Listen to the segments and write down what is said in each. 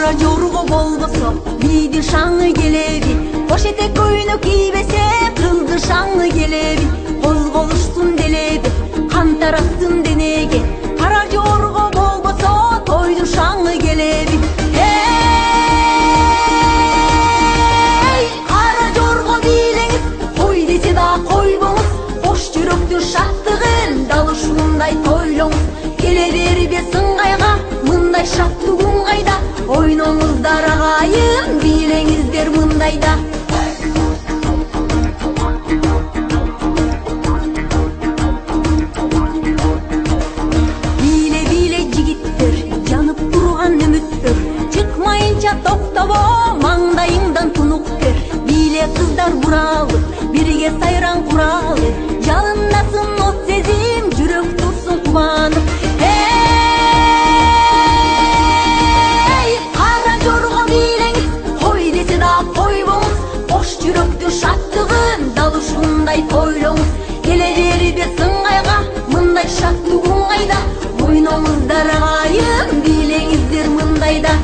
Кара жорго болбосо бийди шаңы келеби, кош этек көйнөк кийбесе кызды шаңы келеби, козголуштун делеби кан тарасын денеге. Кара жорго болбосо тойдун шаңы келеби. Кара жорго бийлеңиз, той десе да койбоңуз, кош жүрөктүн шаттыгын дал ушундай тойлоңуз. Келе бербе сыңгайга, мындай шаттыгың кайда, ойноңуздар агайын, бийлеңиздер мындайда. Бийле жигиттер, жанып турган үмүттөр, чыкмайынча токтобо, маңдайыңдан тунук бер. Бийле кыздар буралып, бирге сайран куралы, жалындасын от сезим, жүрөк турсун кубанып. Кара жорго бийлеңиз, той десе да койбоңуз, кош жүрөктүн шаттыгын дал ушундай тойлоңуз. Келе бербе сыңгайга, мындай шаттыгың кайда, ойноңуздар агайын, бийлеңиздер мындайда.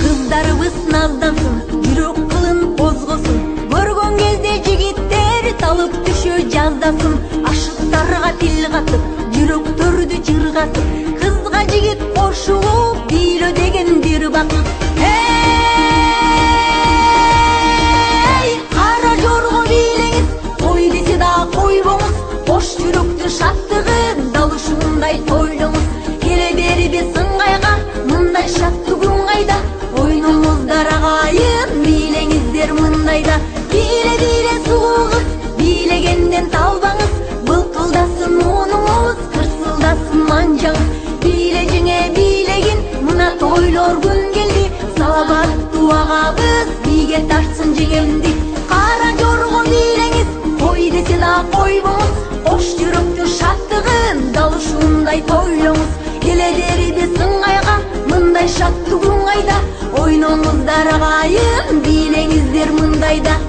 Кыздарыбыз наздансын, жүрөк кылын козгосун, көргөн кезде жигиттер талып түшө жаздасын. Ашыктарга тил катып, жүрөктөрдү жыргатып, кызга жигит кошулуп, бийлөө деген бир бакыт. Кара жорго бийлеңиз, той десе да койбоңуз, кош жүрөктүн шаттыгын дал ушундай тойлоңуз. Келе бербе сыңгайга, мындай шаттыгың кайда, ойноңуздар агайын, бийлеңиздер мындайда. Бийле сулуу кыз, бийлегенден талбаңыз, былкылдасын муунуңуз, кырсылдасын манжаңыз. Бийле жеңе бийлегин, мына тойлор күн келди, саламаттуу агабыз бийге тартсын жеңемди. Кара жорго бийлеңиз, той десе да койбоңуз, кош жүрөктүн шаттыгын дал ушундай тойлоңуз. Келе бербе сыңгайга, мындай шаттыгың кайда, ойноңуздар агайын, бийлеңиздер мындайда.